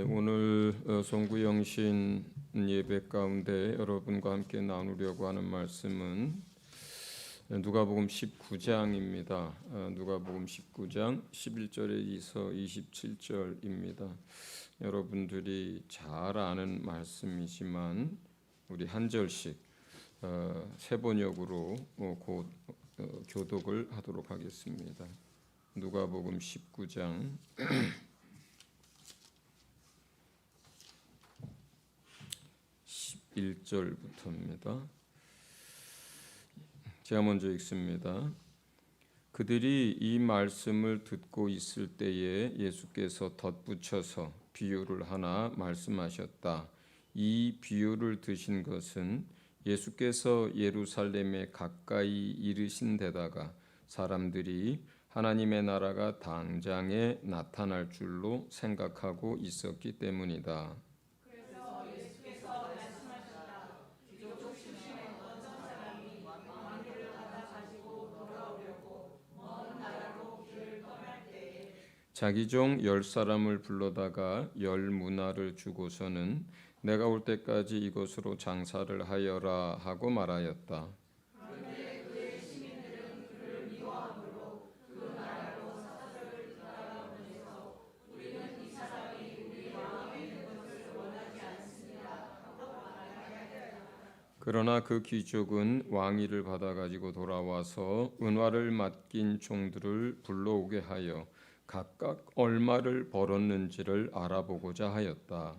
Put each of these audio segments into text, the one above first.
오늘 송구영신 예배 가운데 여러분과 함께 나누려고 하는 말씀은 누가복음 19장입니다. 누가복음 19장 11절에서 27절입니다. 여러분들이 잘 아는 말씀이지만 우리 한 절씩 세 번역으로 교독을 하도록 하겠습니다. 누가복음 19장 1절부터입니다. 제가 먼저 읽습니다. 그들이 이 말씀을 듣고 있을 때에 예수께서 덧붙여서 비유를 하나 말씀하셨다. 이 비유를 드신 것은 예수께서 예루살렘에 가까이 이르신 데다가 사람들이 하나님의 나라가 당장에 나타날 줄로 생각하고 있었기 때문이다. 자기 종 10사람을 불러다가 10문화를 주고서는 내가 올 때까지 이곳으로 장사를 하여라 하고 말하였다. 그런데 그의 시민들은 그를 미워함으로 그 나라로 사사들을 따라오면서 우리는 이 사람이 우리 왕이 되는 것을 원하지 않습니다 하고 말하였다. 그러나 그 귀족은 왕위를 받아가지고 돌아와서 은화를 맡긴 종들을 불러오게 하여 각각 얼마를 벌었는지를 알아보고자 하였다.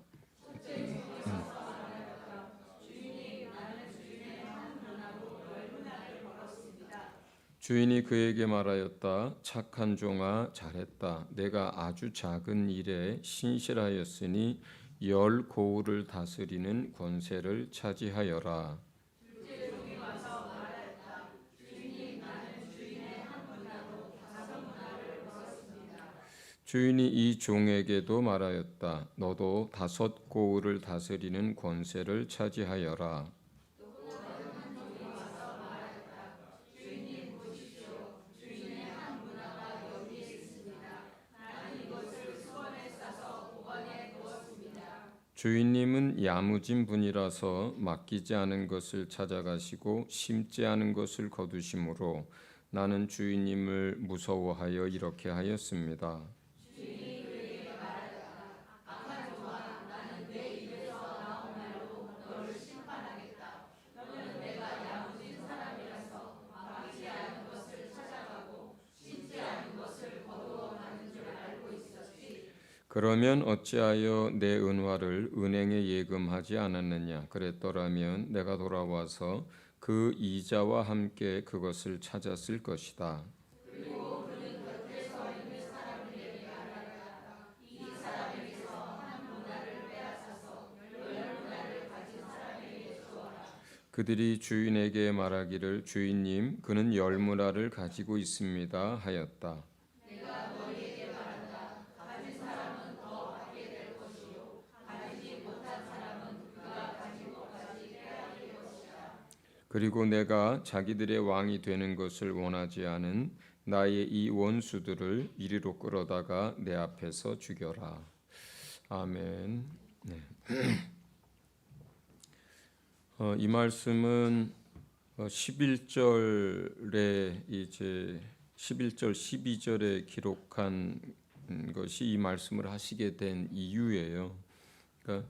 주인이 그에게 말하였다. 착한 종아, 잘했다. 내가 아주 작은 일에 신실하였으니 10고을을 다스리는 권세를 차지하여라. 주인이 이 종에게도 말하였다. 너도 5고을을 다스리는 권세를 차지하여라. 주인님은 야무진 분이라서 맡기지 않은 것을 찾아가시고 심지 않은 것을 거두심으로 나는 주인님을 무서워하여 이렇게 하였습니다. 그러면 어찌하여 내 은화를 은행에 예금하지 않았느냐? 그랬더라면 내가 돌아와서 그 이자와 함께 그것을 찾았을 것이다. 그리고 그는 곁에 서 있는 사람들에게 말하였다. 이 사람에게서 한 문화를 빼앗아서 10문화를 가진 사람에게 주어라. 그들이 주인에게 말하기를 주인님 그는 10문화를 가지고 있습니다 하였다. 그리고 내가 자기들의 왕이 되는 것을 원하지 않은 나의 이 원수들을 이리로 끌어다가 내 앞에서 죽여라. 아멘. 네. 이 말씀은 11절에 이제 11절 12절에 기록한 것이 이 말씀을 하시게 된 이유예요. 그러니까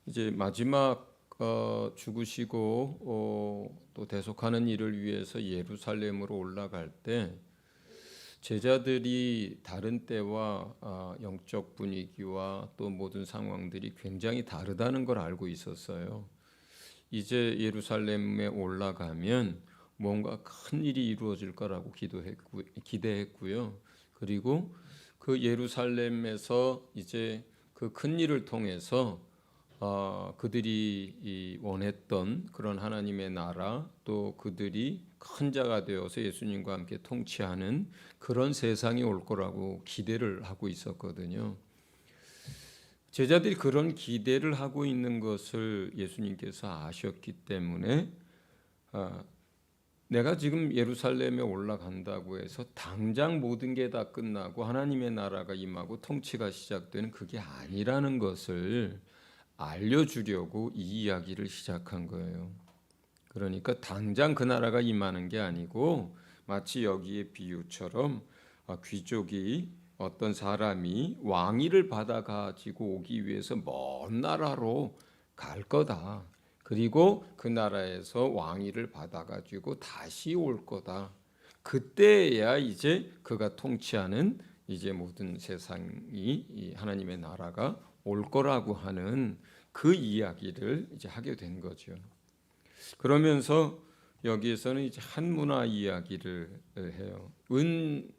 이제 마지막 죽으시고 또 대속하는 일을 위해서 예루살렘으로 올라갈 때 제자들이 다른 때와 영적 분위기와 또 모든 상황들이 굉장히 다르다는 걸 알고 있었어요. 이제 예루살렘에 올라가면 뭔가 큰 일이 이루어질 거라고 기대했고요. 그리고 그 예루살렘에서 이제 그 큰 일을 통해서 그들이 원했던 그런 하나님의 나라 또 그들이 큰 자가 되어서 예수님과 함께 통치하는 그런 세상이 올 거라고 기대를 하고 있었거든요. 제자들이 그런 기대를 하고 있는 것을 예수님께서 아셨기 때문에 내가 지금 예루살렘에 올라간다고 해서 당장 모든 게 다 끝나고 하나님의 나라가 임하고 통치가 시작되는 그게 아니라는 것을 알려주려고 이 이야기를 시작한 거예요. 그러니까 당장 그 나라가 임하는 게 아니고 마치 여기의 비유처럼 귀족이 어떤 사람이 왕위를 받아가지고 오기 위해서 먼 나라로 갈 거다. 그리고 그 나라에서 왕위를 받아가지고 다시 올 거다. 그때야 이제 그가 통치하는 이제 모든 세상이 이 하나님의 나라가 올 거라고 하는 그 이야기를 이제 하게 된 거죠. 그러면서 여기에서는 이제 한 문화 이야기를 해요. 은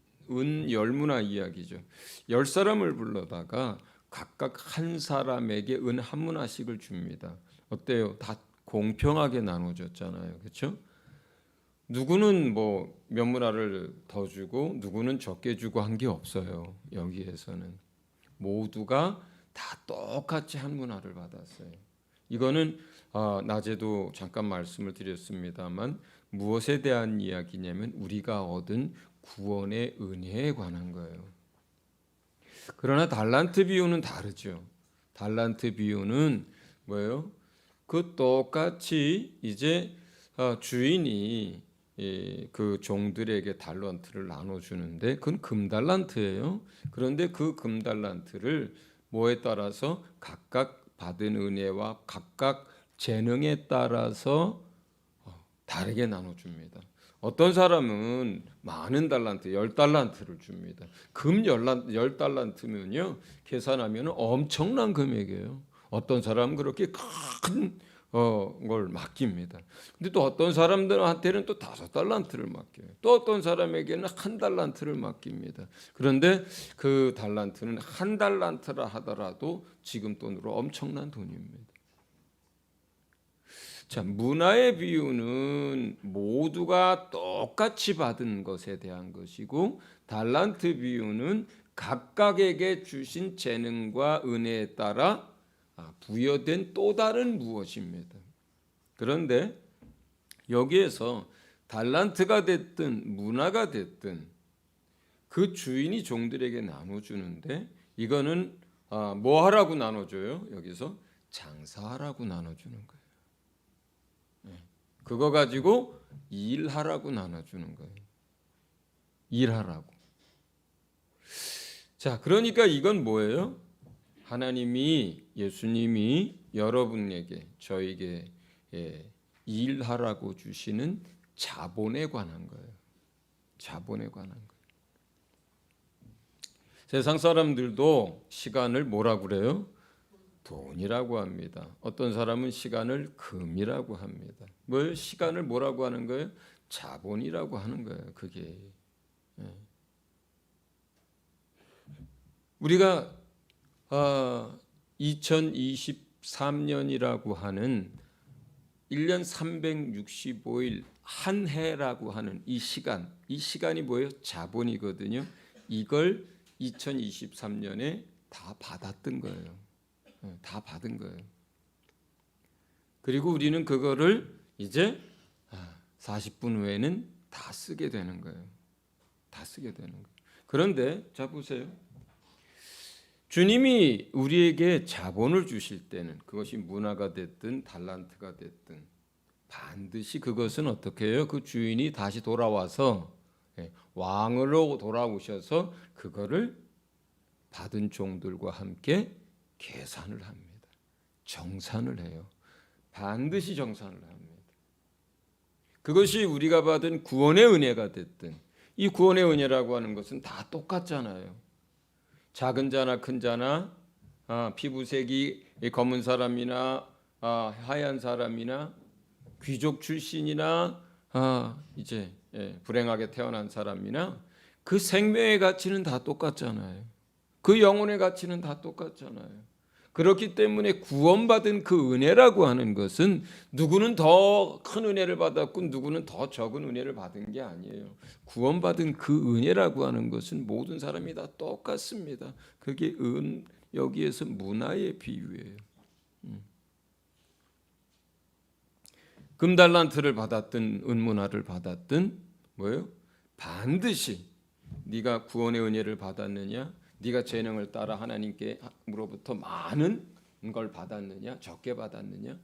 열문화 이야기죠. 10사람을 불러다가 각각 한 사람에게 은 한 문화씩을 줍니다. 어때요? 다 공평하게 나눠줬잖아요. 그렇죠? 누구는 뭐 몇 문화를 더 주고 누구는 적게 주고 한 게 없어요. 여기에서는 모두가 다 똑같이 한 문화를 받았어요. 이거는 낮에도 잠깐 말씀을 드렸습니다만 무엇에 대한 이야기냐면 우리가 얻은 구원의 은혜에 관한 거예요. 그러나 달란트 비유는 다르죠. 달란트 비유는 뭐예요? 그 똑같이 이제 주인이 그 종들에게 달란트를 나눠주는데 그건 금달란트예요. 그런데 그 금달란트를 뭐에 따라서 각각 받은 은혜와 각각 재능에 따라서 다르게 나눠줍니다. 어떤 사람은 많은 달란트, 10달란트를 줍니다. 금 10달란트면요, 계산하면 엄청난 금액이에요. 어떤 사람은 그렇게 큰 걸 맡깁니다. 근데 또 어떤 사람들한테는 또 5달란트를 맡겨요. 또 어떤 사람에게는 1달란트를 맡깁니다. 그런데 그 달란트는 1달란트라 하더라도 지금 돈으로 엄청난 돈입니다. 자, 문화의 비유는 모두가 똑같이 받은 것에 대한 것이고 달란트 비유는 각각에게 주신 재능과 은혜에 따라 부여된 또 다른 무엇입니다. 그런데 여기에서 달란트가 됐든 문화가 됐든 그 주인이 종들에게 나눠주는데 이거는 뭐 하라고 나눠줘요? 여기서 장사하라고 나눠주는 거예요. 그거 가지고 일하라고 나눠주는 거예요. 일하라고. 자, 그러니까 이건 뭐예요? 하나님이 예수님이 여러분에게 저에게 일하라고 주시는 자본에 관한 거예요. 자본에 관한 거예요. 세상 사람들도 시간을 뭐라고 그래요? 돈이라고 합니다. 어떤 사람은 시간을 금이라고 합니다. 뭘 시간을 뭐라고 하는 거예요? 자본이라고 하는 거예요. 그게 우리가 2023년이라고 하는 1년 365일 한 해라고 하는 이 시간이 뭐예요? 자본이거든요. 이걸 2023년에 다 받았던 거예요. 다 받은 거예요. 그리고 우리는 그거를 이제 40분 후에는 다 쓰게 되는 거예요. 다 쓰게 되는 거예요. 그런데 자 보세요. 주님이 우리에게 자본을 주실 때는 그것이 문화가 됐든 달란트가 됐든 반드시 그것은 어떻게 해요? 그 주인이 다시 돌아와서 왕으로 돌아오셔서 그거를 받은 종들과 함께 계산을 합니다. 정산을 해요. 반드시 정산을 합니다. 그것이 우리가 받은 구원의 은혜가 됐든 이 구원의 은혜라고 하는 것은 다 똑같잖아요. 작은 자나 큰 자나 피부색이 검은 사람이나 하얀 사람이나 귀족 출신이나 이제 불행하게 태어난 사람이나 그 생명의 가치는 다 똑같잖아요. 그 영혼의 가치는 다 똑같잖아요. 그렇기 때문에 구원받은 그 은혜라고 하는 것은 누구는 더 큰 은혜를 받았고 누구는 더 적은 은혜를 받은 게 아니에요. 구원받은 그 은혜라고 하는 것은 모든 사람이 다 똑같습니다. 그게 여기에서 문화의 비유예요. 금달란트를 받았든 은문화를 받았든 뭐예요? 반드시 네가 구원의 은혜를 받았느냐, 네가 재능을 따라 하나님께로부터 많은 걸 받았느냐, 적게 받았느냐,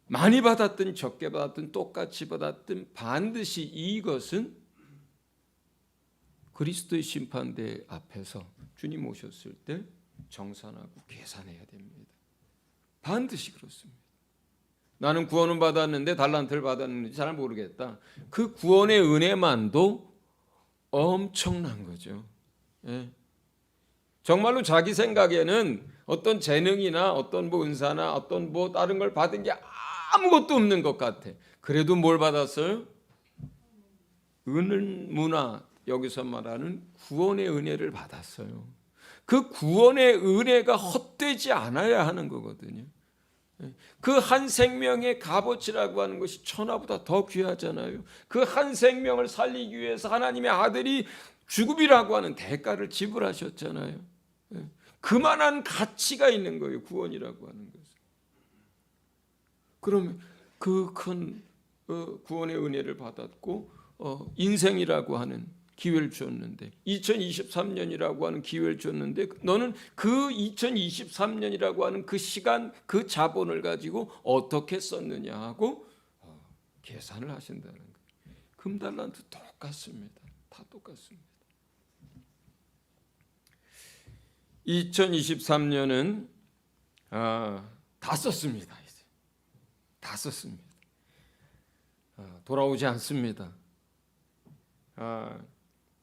많이 받았든 적게 받았든 똑같이 받았든 반드시 이것은 그리스도의 심판대 앞에서 주님 오셨을 때 정산하고 계산해야 됩니다. 반드시 그렇습니다. 나는 구원은 받았는데 달란트를 받았는지 잘 모르겠다. 그 구원의 은혜만도 엄청난 거죠. 예. 정말로 자기 생각에는 어떤 재능이나 어떤 뭐 은사나 어떤 뭐 다른 걸 받은 게 아무것도 없는 것 같아. 그래도 뭘 받았어요? 은문화, 여기서 말하는 구원의 은혜를 받았어요. 그 구원의 은혜가 헛되지 않아야 하는 거거든요. 그 한 생명의 값어치라고 하는 것이 천하보다 더 귀하잖아요. 그 한 생명을 살리기 위해서 하나님의 아들이 죽음이라고 하는 대가를 지불하셨잖아요. 그만한 가치가 있는 거예요, 구원이라고 하는 것은. 그러면 그 큰 구원의 은혜를 받았고 인생이라고 하는 기회를 줬는데, 2023년이라고 하는 기회를 줬는데 너는 그 2023년이라고 하는 그 시간, 그 자본을 가지고 어떻게 썼느냐 하고 계산을 하신다는 거예요. 금달란트 똑같습니다. 다 똑같습니다. 2023년은 다 썼습니다. 이제 다 썼습니다. 돌아오지 않습니다.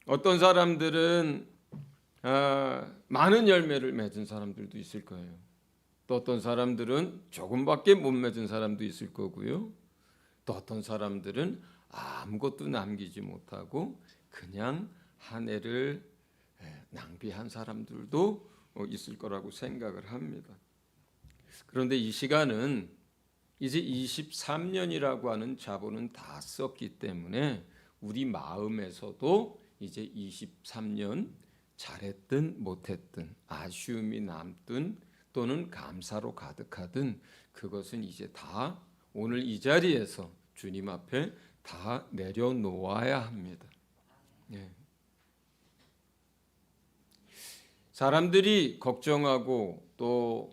어떤 사람들은 많은 열매를 맺은 사람들도 있을 거예요. 또 어떤 사람들은 조금밖에 못 맺은 사람도 있을 거고요. 또 어떤 사람들은 아무것도 남기지 못하고 그냥 한 해를 낭비한 사람들도 있을 거라고 생각을 합니다. 그런데 이 시간은 이제 23년이라고 하는 자본은 다 썼기 때문에 우리 마음에서도 이제 23년 잘했든 못했든 아쉬움이 남든 또는 감사로 가득하든 그것은 이제 다 오늘 이 자리에서 주님 앞에 다 내려놓아야 합니다. 예. 사람들이 걱정하고 또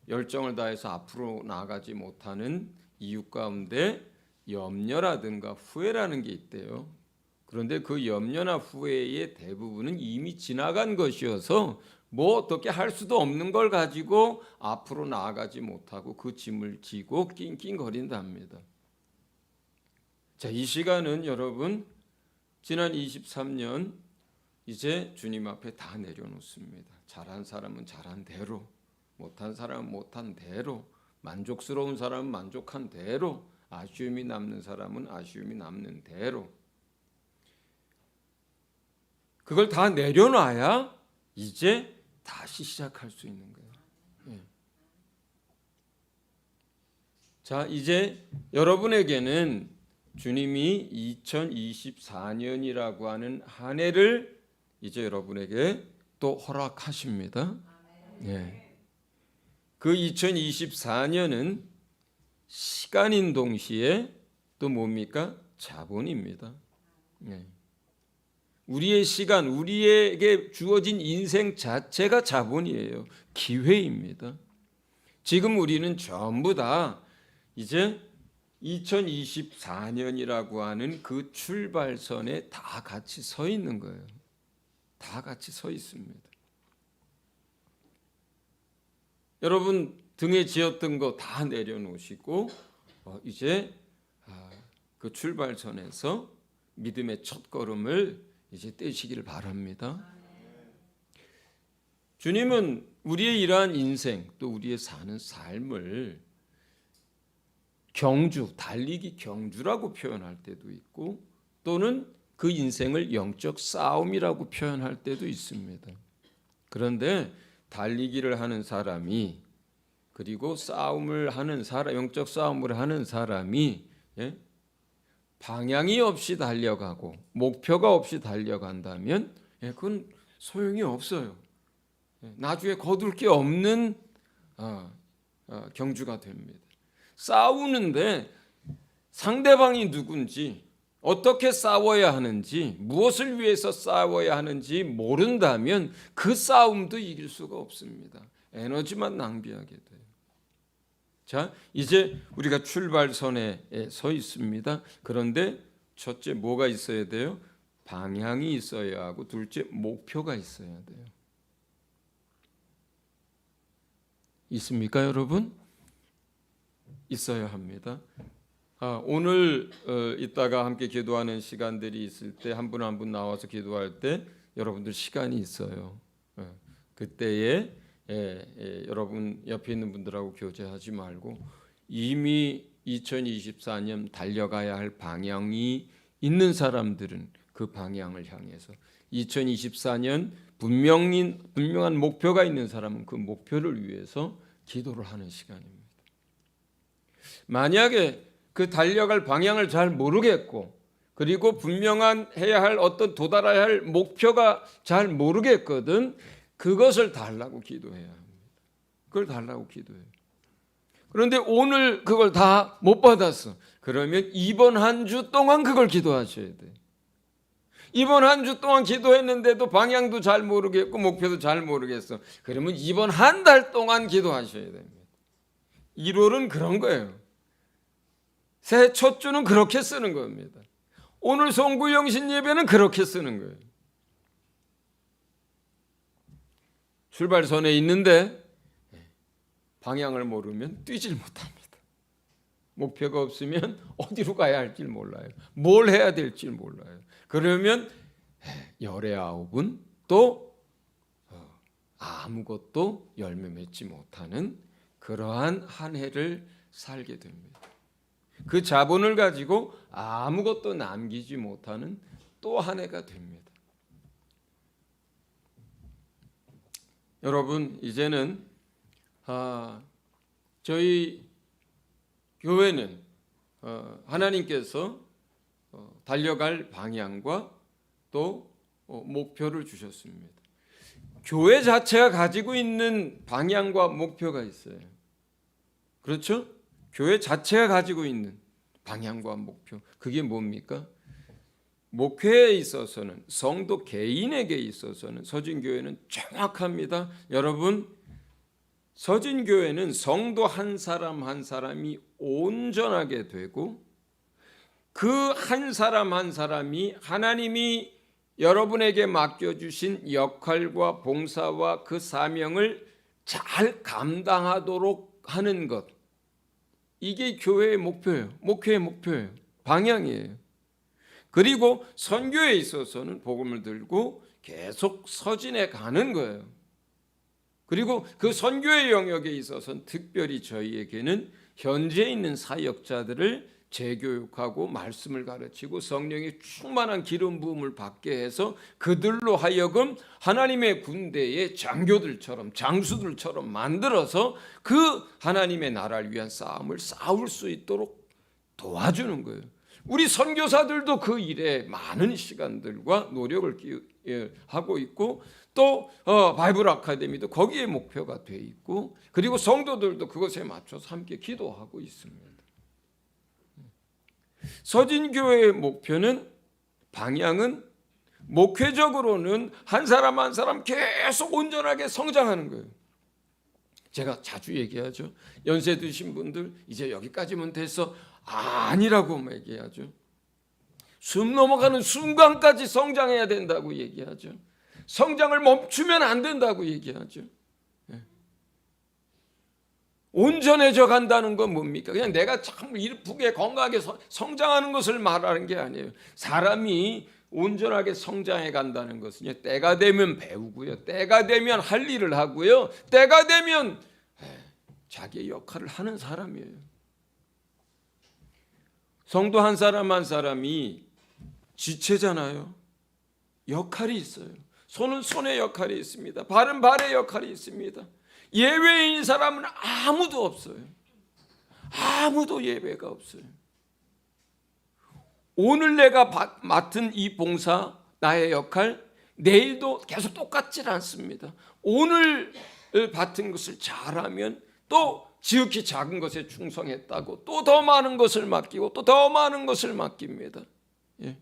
열정을 다해서 앞으로 나아가지 못하는 이유 가운데 염려라든가 후회라는 게 있대요. 그런데 그 염려나 후회의 대부분은 이미 지나간 것이어서 뭐 어떻게 할 수도 없는 걸 가지고 앞으로 나아가지 못하고 그 짐을 지고 낑낑거린답니다. 자, 이 시간은 여러분 지난 23년 이제 주님 앞에 다 내려놓습니다. 잘한 사람은 잘한 대로, 못한 사람은 못한 대로, 만족스러운 사람은 만족한 대로, 아쉬움이 남는 사람은 아쉬움이 남는 대로, 그걸 다 내려놔야 이제 다시 시작할 수 있는 거예요. 예. 자, 이제 여러분에게는 주님이 2024년이라고 하는 한 해를 이제 여러분에게 또 허락하십니다. 예. 그 2024년은 시간인 동시에 또 뭡니까? 자본입니다. 예. 우리의 시간, 우리에게 주어진 인생 자체가 자본이에요. 기회입니다. 지금 우리는 전부 다 이제 2024년이라고 하는 그 출발선에 다 같이 서 있는 거예요. 다 같이 서 있습니다. 여러분 등에 지었던 거 다 내려놓으시고 이제 그 출발선에서 믿음의 첫 걸음을 이제 떼시기를 바랍니다. 주님은 우리의 이러한 인생 또 우리의 사는 삶을 경주, 달리기 경주라고 표현할 때도 있고 또는 그 인생을 영적 싸움이라고 표현할 때도 있습니다. 그런데 달리기를 하는 사람이 그리고 싸움을 하는 사람, 영적 싸움을 하는 사람이 방향이 없이 달려가고 목표가 없이 달려간다면 그건 소용이 없어요. 나중에 거둘 게 없는 경주가 됩니다. 싸우는데 상대방이 누군지, 어떻게 싸워야 하는지, 무엇을 위해서 싸워야 하는지 모른다면 그 싸움도 이길 수가 없습니다. 에너지만 낭비하게 돼요. 자, 이제 우리가 출발선에 서 있습니다. 그런데 첫째 뭐가 있어야 돼요? 방향이 있어야 하고, 둘째 목표가 있어야 돼요. 있습니까, 여러분? 있어야 합니다. 오늘 이따가 함께 기도하는 시간들이 있을 때 한 분 한 분 나와서 기도할 때 여러분들 시간이 있어요. 그때에 여러분 옆에 있는 분들하고 교제하지 말고 이미 2024년 달려가야 할 방향이 있는 사람들은 그 방향을 향해서 2024년 분명한 목표가 있는 사람은 그 목표를 위해서 기도를 하는 시간입니다. 만약에 그 달려갈 방향을 잘 모르겠고, 그리고 분명한 해야 할 어떤 도달해야 할 목표가 잘 모르겠거든, 그것을 달라고 기도해야 합니다. 그걸 달라고 기도해요. 그런데 오늘 그걸 다 못 받았어. 그러면 이번 한 주 동안 그걸 기도하셔야 돼요. 이번 한 주 동안 기도했는데도 방향도 잘 모르겠고 목표도 잘 모르겠어. 그러면 이번 한 달 동안 기도하셔야 됩니다. 1월은 그런 거예요. 새해 첫 주는 그렇게 쓰는 겁니다. 오늘 송구영신 예배는 그렇게 쓰는 거예요. 출발선에 있는데 방향을 모르면 뛰질 못합니다. 목표가 없으면 어디로 가야 할지 몰라요. 뭘 해야 될지 몰라요. 그러면 열의 아홉은 또 아무것도 열매 맺지 못하는 그러한 한 해를 살게 됩니다. 그 자본을 가지고 아무것도 남기지 못하는 또 한 해가 됩니다. 여러분, 이제는 저희 교회는 하나님께서 달려갈 방향과 또 목표를 주셨습니다. 교회 자체가 가지고 있는 방향과 목표가 있어요. 그렇죠? 교회 자체가 가지고 있는 방향과 목표, 그게 뭡니까? 목회에 있어서는, 성도 개인에게 있어서는 서진교회는 정확합니다. 여러분, 서진교회는 성도 한 사람 한 사람이 온전하게 되고, 그 한 사람 한 사람이 하나님이 여러분에게 맡겨주신 역할과 봉사와 그 사명을 잘 감당하도록 하는 것, 이게 교회의 목표예요. 목회의 목표예요. 방향이에요. 그리고 선교에 있어서는 복음을 들고 계속 서진해 가는 거예요. 그리고 그 선교의 영역에 있어서는 특별히 저희에게는 현재 있는 사역자들을 재교육하고 말씀을 가르치고 성령의 충만한 기름 부음을 받게 해서 그들로 하여금 하나님의 군대의 장교들처럼, 장수들처럼 만들어서 그 하나님의 나라를 위한 싸움을 싸울 수 있도록 도와주는 거예요. 우리 선교사들도 그 일에 많은 시간들과 노력을 하고 있고, 또 바이블 아카데미도 거기에 목표가 돼 있고, 그리고 성도들도 그것에 맞춰서 함께 기도하고 있습니다. 서진교회의 목표는, 방향은, 목회적으로는 한 사람 한 사람 계속 온전하게 성장하는 거예요. 제가 자주 얘기하죠. 연세 드신 분들 이제 여기까지면 됐어, 아니라고 얘기하죠. 숨 넘어가는 순간까지 성장해야 된다고 얘기하죠. 성장을 멈추면 안 된다고 얘기하죠. 온전해져 간다는 건 뭡니까? 그냥 내가 참 이쁘게 건강하게 성장하는 것을 말하는 게 아니에요. 사람이 온전하게 성장해 간다는 것은요, 때가 되면 배우고요, 때가 되면 할 일을 하고요, 때가 되면 자기의 역할을 하는 사람이에요. 성도 한 사람 한 사람이 지체잖아요. 역할이 있어요. 손은 손의 역할이 있습니다. 발은 발의 역할이 있습니다. 예외인 사람은 아무도 없어요. 아무도 예외가 없어요. 오늘 내가 맡은 이 봉사, 나의 역할, 내일도 계속 똑같지 않습니다. 오늘 맡은 것을 잘하면 또 지극히 작은 것에 충성했다고 또 더 많은 것을 맡기고 또 더 많은 것을 맡깁니다. 예.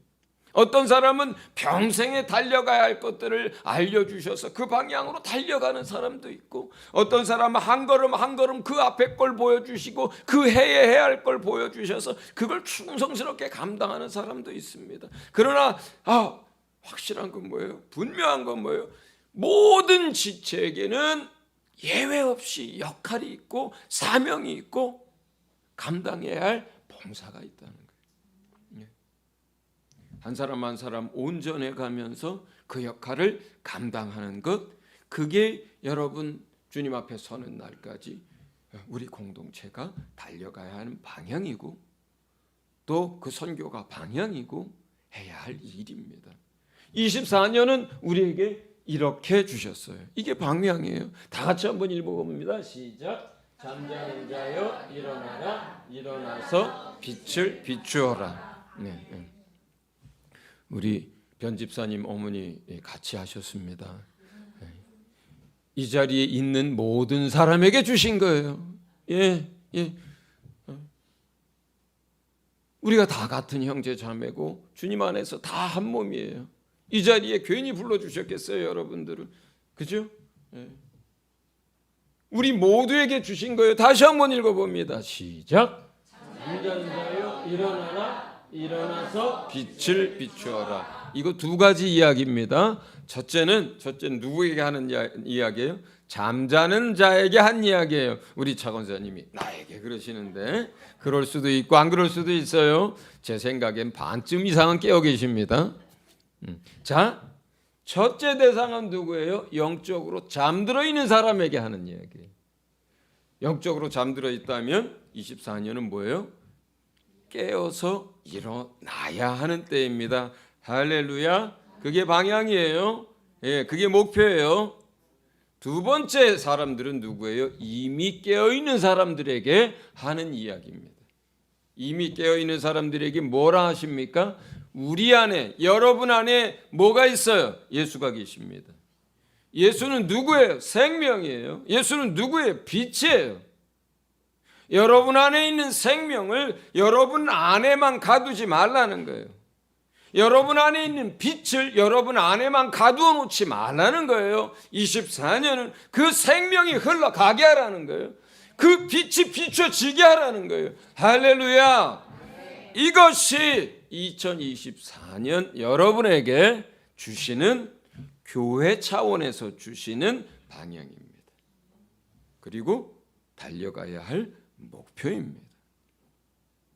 어떤 사람은 평생에 달려가야 할 것들을 알려주셔서 그 방향으로 달려가는 사람도 있고, 어떤 사람은 한 걸음 한 걸음 그 앞에 걸 보여주시고 그 해에 해야 할 걸 보여주셔서 그걸 충성스럽게 감당하는 사람도 있습니다. 그러나 확실한 건 뭐예요? 분명한 건 뭐예요? 모든 지체에게는 예외 없이 역할이 있고 사명이 있고 감당해야 할 봉사가 있다는 거예요. 한 사람 한 사람 온전해 가면서 그 역할을 감당하는 것, 그게 여러분 주님 앞에 서는 날까지 우리 공동체가 달려가야 하는 방향이고 또 그 선교가 방향이고 해야 할 일입니다. 24년은 우리에게 이렇게 주셨어요. 이게 방향이에요. 다 같이 한번 읽어봅니다. 시작. 잠자는 자여 일어나라. 일어나서 빛을 비추어라. 네. 우리 변집사님 어머니 같이 하셨습니다. 이 자리에 있는 모든 사람에게 주신 거예요. 예. 우리가 다 같은 형제 자매고 주님 안에서 다 한 몸이에요. 이 자리에 괜히 불러주셨겠어요, 여러분들은? 그죠? 예. 우리 모두에게 주신 거예요. 다시 한번 읽어봅니다. 시작. 잠자는 자여 일어나라. 일어나서 빛을 비추어라. 이거 두 가지 이야기입니다. 첫째는 누구에게 하는 이야기예요? 잠자는 자에게 한 이야기예요. 우리 차 권사님이 나에게 그러시는데 그럴 수도 있고 안 그럴 수도 있어요. 제 생각엔 반쯤 이상은 깨어 계십니다. 자, 첫째 대상은 누구예요? 영적으로 잠들어 있는 사람에게 하는 이야기예요. 영적으로 잠들어 있다면 24년은 뭐예요? 깨어서 일어나야 하는 때입니다. 할렐루야. 그게 방향이에요. 예, 그게 목표예요. 두 번째 사람들은 누구예요? 이미 깨어있는 사람들에게 하는 이야기입니다. 이미 깨어있는 사람들에게 뭐라 하십니까? 우리 안에, 여러분 안에 뭐가 있어요? 예수가 계십니다. 예수는 누구예요? 생명이에요. 예수는 누구예요? 빛이에요. 여러분 안에 있는 생명을 여러분 안에만 가두지 말라는 거예요. 여러분 안에 있는 빛을 여러분 안에만 가두어 놓지 말라는 거예요. 24년은 그 생명이 흘러가게 하라는 거예요. 그 빛이 비춰지게 하라는 거예요. 할렐루야. 이것이 2024년 여러분에게 주시는 교회 차원에서 주시는 방향입니다. 그리고 달려가야 할 목표입니다.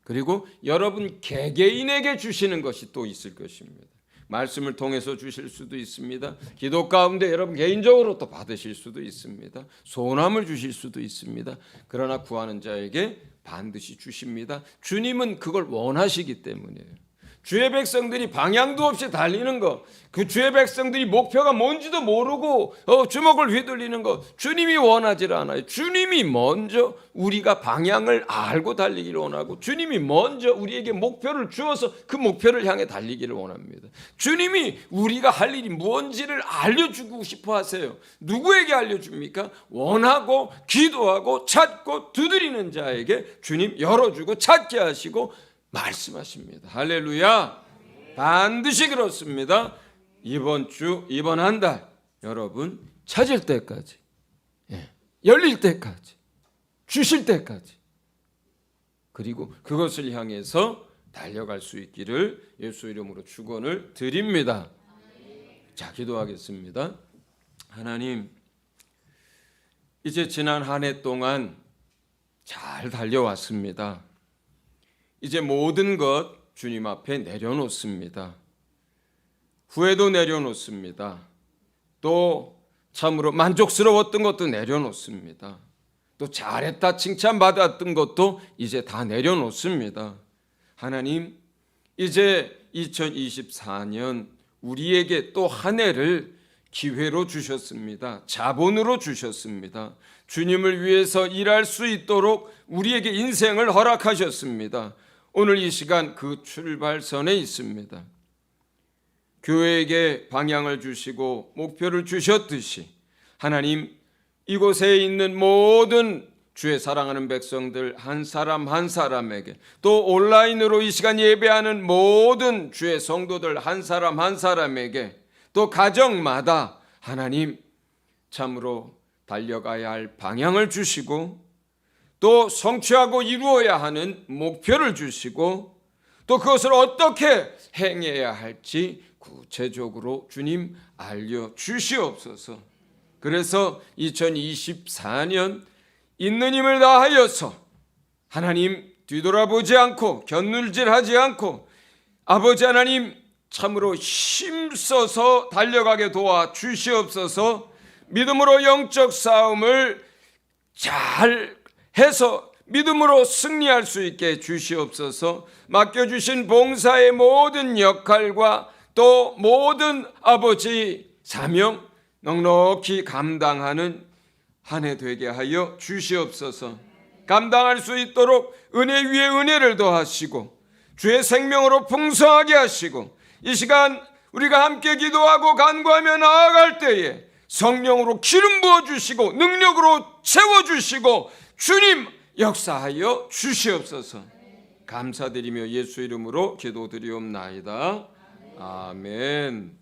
그리고 여러분 개개인에게 주시는 것이 또 있을 것입니다. 말씀을 통해서 주실 수도 있습니다. 기도 가운데 여러분 개인적으로 또 받으실 수도 있습니다. 소원함을 주실 수도 있습니다. 그러나 구하는 자에게 반드시 주십니다. 주님은 그걸 원하시기 때문이에요. 주의 백성들이 방향도 없이 달리는 것, 그 주의 백성들이 목표가 뭔지도 모르고 주먹을 휘둘리는 것, 주님이 원하지 않아요. 주님이 먼저 우리가 방향을 알고 달리기를 원하고, 주님이 먼저 우리에게 목표를 주어서 그 목표를 향해 달리기를 원합니다. 주님이 우리가 할 일이 뭔지를 알려주고 싶어 하세요. 누구에게 알려줍니까? 원하고 기도하고 찾고 두드리는 자에게 주님 열어주고 찾게 하시고 말씀하십니다. 할렐루야. 반드시 그렇습니다. 이번 주, 이번 한 달 여러분 찾을 때까지, 열릴 때까지, 주실 때까지, 그리고 그것을 향해서 달려갈 수 있기를 예수 이름으로 축원을 드립니다. 자, 기도하겠습니다. 하나님, 이제 지난 한 해 동안 잘 달려왔습니다. 이제 모든 것 주님 앞에 내려놓습니다. 후회도 내려놓습니다. 또 참으로 만족스러웠던 것도 내려놓습니다. 또 잘했다 칭찬받았던 것도 이제 다 내려놓습니다. 하나님, 이제 2024년 우리에게 또 한 해를 기회로 주셨습니다. 자본으로 주셨습니다. 주님을 위해서 일할 수 있도록 우리에게 인생을 허락하셨습니다. 오늘 이 시간 그 출발선에 있습니다. 교회에게 방향을 주시고 목표를 주셨듯이 하나님, 이곳에 있는 모든 주의 사랑하는 백성들 한 사람 한 사람에게, 또 온라인으로 이 시간 예배하는 모든 주의 성도들 한 사람 한 사람에게, 또 가정마다 하나님 참으로 달려가야 할 방향을 주시고, 또 성취하고 이루어야 하는 목표를 주시고, 또 그것을 어떻게 행해야 할지 구체적으로 주님 알려주시옵소서. 그래서 2024년 있는 힘을 다하여서 하나님 뒤돌아보지 않고 견눌질하지 않고 아버지 하나님 참으로 힘써서 달려가게 도와 주시옵소서. 믿음으로 영적 싸움을 잘 해서 믿음으로 승리할 수 있게 주시옵소서. 맡겨주신 봉사의 모든 역할과 또 모든 아버지 사명 넉넉히 감당하는 한 해 되게 하여 주시옵소서. 감당할 수 있도록 은혜 위에 은혜를 더하시고 주의 생명으로 풍성하게 하시고, 이 시간 우리가 함께 기도하고 간구하며 나아갈 때에 성령으로 기름 부어주시고 능력으로 채워주시고 주님 역사하여 주시옵소서. 감사드리며 예수 이름으로 기도드리옵나이다. 아멘.